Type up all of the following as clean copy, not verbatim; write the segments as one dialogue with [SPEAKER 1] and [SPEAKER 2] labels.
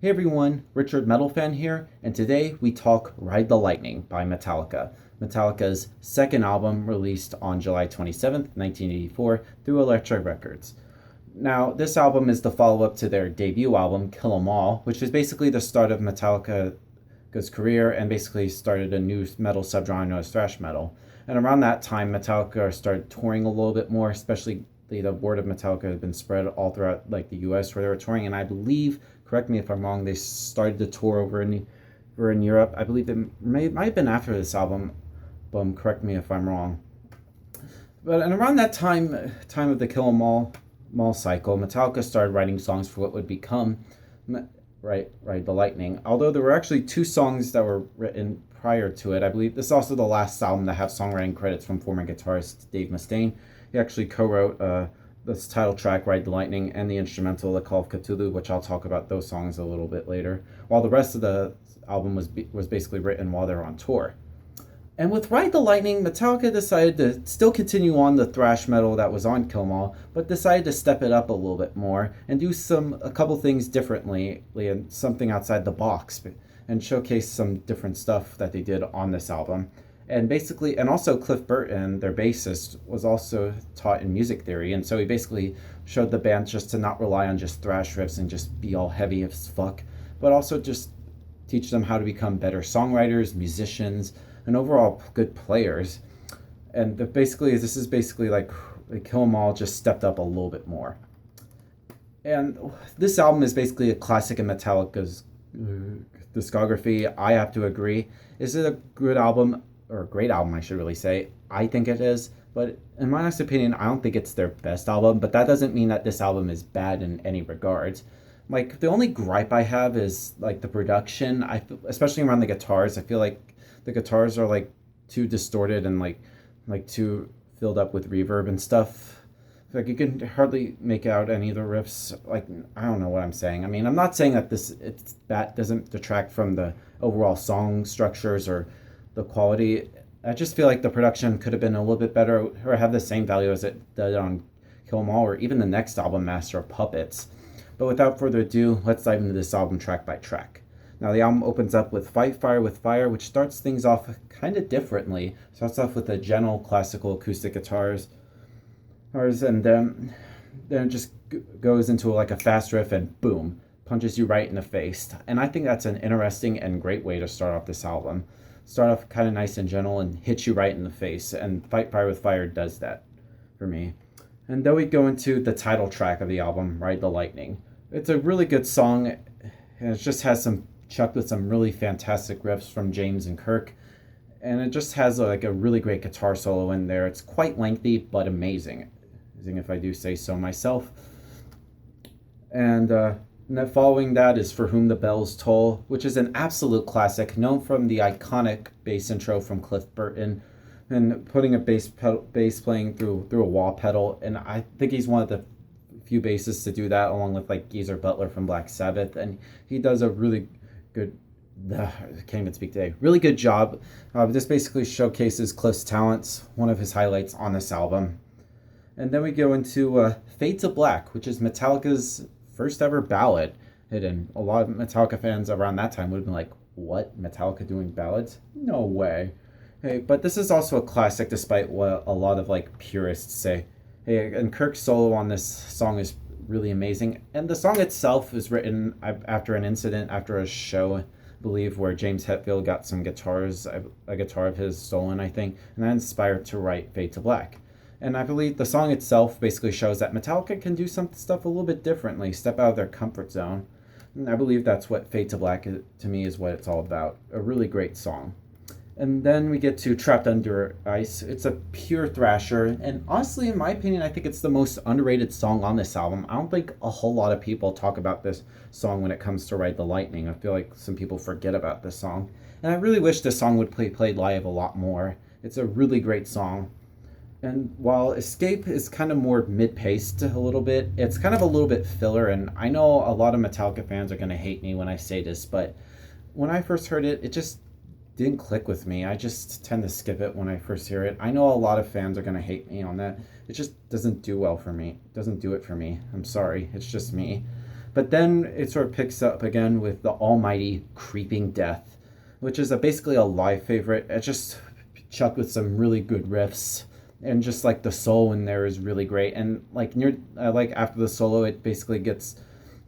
[SPEAKER 1] Hey everyone, Richard Metal Fan here, and today we talk Ride the Lightning by Metallica. Metallica's second album released on July 27th, 1984 through Elektra Records. Now, this album is the follow up to their debut album, Kill 'Em All, which is basically the start of Metallica's career and basically started a new metal subgenre known as thrash metal. And around that time, Metallica started touring a little bit more, especially the word of Metallica had been spread all throughout the US where they were touring, and I believe, correct me if I'm wrong, they started to tour over in Europe. I believe it might have been after this album, but correct me if I'm wrong. But and around that time of the Kill 'Em All cycle, Metallica started writing songs for what would become Ride the Lightning. Although there were actually two songs that were written prior to it. I believe this is also the last album to have songwriting credits from former guitarist Dave Mustaine. He actually co-wrote this title track, Ride the Lightning, and the instrumental, The Call of Cthulhu, which I'll talk about those songs a little bit later, while the rest of the album was basically written while they were on tour. And with Ride the Lightning, Metallica decided to still continue on the thrash metal that was on Kill 'Em All, but decided to step it up a little bit more and do a couple things differently and something outside the box, and showcase some different stuff that they did on this album. And also Cliff Burton, their bassist, was also taught in music theory, and so he basically showed the band just to not rely on just thrash riffs and just be all heavy as fuck, but also just teach them how to become better songwriters, musicians, and overall good players. And this is basically like Kill 'Em All just stepped up a little bit more. And this album is basically a classic in Metallica's discography. I have to agree. Is it a good album? Or a great album, I should really say. I think it is, but in my honest opinion, I don't think it's their best album, but that doesn't mean that this album is bad in any regards. The only gripe I have is the production. Especially around the guitars, I feel like the guitars are too distorted and too filled up with reverb and stuff. You can hardly make out any of the riffs. I don't know what I'm saying. I mean, I'm not saying that that doesn't detract from the overall song structures or the quality. I just feel like the production could have been a little bit better or have the same value as it did on Kill 'Em All or even the next album, Master of Puppets. But without further ado, let's dive into this album track by track. Now, the album opens up with Fight Fire with Fire, which starts things off kind of differently. Starts off with the gentle classical acoustic guitars, and then it just goes into a fast riff and boom, punches you right in the face. And I think that's an interesting and great way to start off this album. Start off kind of nice and gentle and hit you right in the face, and Fight Fire with Fire does that for me. And then we go into the title track of the album, Ride the Lightning. It's a really good song, and it just has chucked with some really fantastic riffs from James and Kirk, and it just has a really great guitar solo in there. It's quite lengthy, but amazing if I do say so myself. And then following that is For Whom the Bells Toll, which is an absolute classic, known from the iconic bass intro from Cliff Burton, and putting a bass playing through a wah pedal. And I think he's one of the few bassists to do that, along with Geezer Butler from Black Sabbath. And he does a really good, I can't even speak today, really good job. This basically showcases Cliff's talents, one of his highlights on this album. And then we go into Fade to Black, which is Metallica's first ever ballad. And a lot of Metallica fans around that time would have been like, what? Metallica doing ballads? No way. Hey, but this is also a classic despite what a lot of purists say. Hey, and Kirk's solo on this song is really amazing. And the song itself is written after an incident, after a show, I believe, where James Hetfield got some guitars, a guitar of his stolen, I think, and that inspired to write Fade to Black. And I believe the song itself basically shows that Metallica can do some stuff a little bit differently, step out of their comfort zone. And I believe that's what Fade to Black, to me, is what it's all about. A really great song. And then we get to Trapped Under Ice. It's a pure thrasher, and honestly, in my opinion, I think it's the most underrated song on this album. I don't think a whole lot of people talk about this song when it comes to Ride the Lightning. I feel like some people forget about this song. And I really wish this song would be played live a lot more. It's a really great song. And while Escape is kind of more mid-paced a little bit, it's kind of a little bit filler, and I know a lot of Metallica fans are going to hate me when I say this, but when I first heard it, it just didn't click with me. I just tend to skip it when I first hear it. I know a lot of fans are going to hate me on that. It just doesn't do well for me. It doesn't do it for me. I'm sorry. It's just me. But then it sort of picks up again with the almighty Creeping Death, which is basically a live favorite. It's just chucked with some really good riffs, and just like the solo in there is really great. And like near like after the solo, it basically gets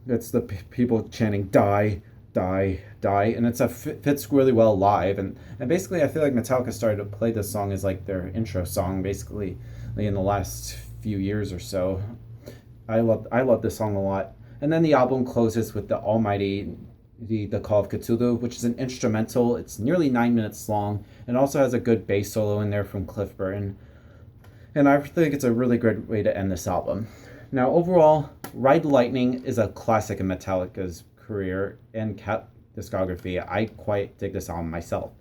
[SPEAKER 1] the people chanting "die, die, die," and fits really well live. And basically, I feel like Metallica started to play this song as like their intro song, basically, like in the last few years or so. I love this song a lot. And then the album closes with the almighty the Call of Cthulhu, which is an instrumental. It's nearly 9 minutes long, and also has a good bass solo in there from Cliff Burton. And I think it's a really great way to end this album. Now, overall, Ride the Lightning is a classic in Metallica's career and discography. I quite dig this album myself.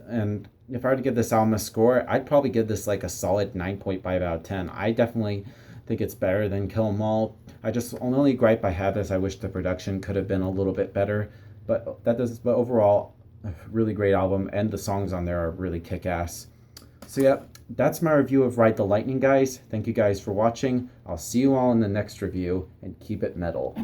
[SPEAKER 1] And if I were to give this album a score, I'd probably give this like a solid 9.5 out of 10. I definitely think it's better than Kill 'Em All. Only gripe I have is I wish the production could have been a little bit better. But overall, a really great album, and the songs on there are really kick-ass. So yeah, that's my review of Ride the Lightning, guys. Thank you guys for watching. I'll see you all in the next review, and keep it metal.